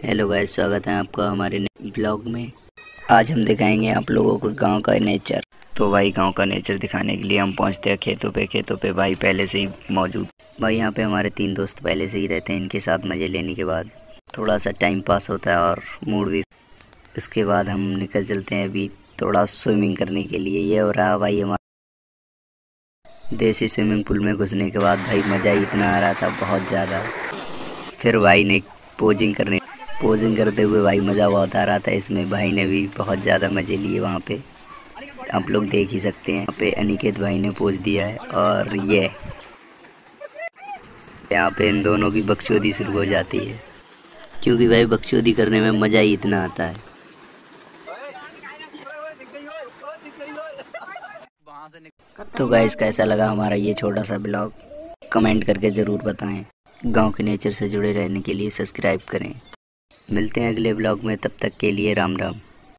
Hello guys, स्वागत है आपका हमारे नए ब्लॉग में। आज हम दिखाएंगे आप लोगों को गांव का नेचर। तो भाई गांव का नेचर दिखाने के लिए हम पहुंचते हैं खेतों पे भाई पहले से ही मौजूद। भाई यहाँ पे हमारे 3 दोस्त पहले से ही रहते हैं। इनके साथ मज़े लेने के बाद थोड़ा सा टाइम पास होता है और मूड भी। इसके बाद हम निकल चलते हैं अभी थोड़ा स्विमिंग करने के लिए। ये हो रहा भाई हमारा देसी स्विमिंग पूल में घुसने के बाद भाई मज़ा ही इतना आ रहा था, बहुत ज़्यादा। फिर भाई ने पोजिंग करते हुए भाई मज़ा बहुत आ रहा था। इसमें भाई ने भी बहुत ज़्यादा मज़े लिए। वहाँ पे आप लोग देख ही सकते हैं, यहाँ पे अनिकेत भाई ने पोज दिया है और ये यहाँ पे इन दोनों की बकचोदी शुरू हो जाती है, क्योंकि भाई बकचोदी करने में मज़ा ही इतना आता है। तो गाइस, कैसा लगा हमारा ये छोटा सा ब्लॉग, कमेंट करके ज़रूर बताएं। गांव के नेचर से जुड़े रहने के लिए सब्सक्राइब करें। मिलते हैं अगले ब्लॉग में, तब तक के लिए राम राम।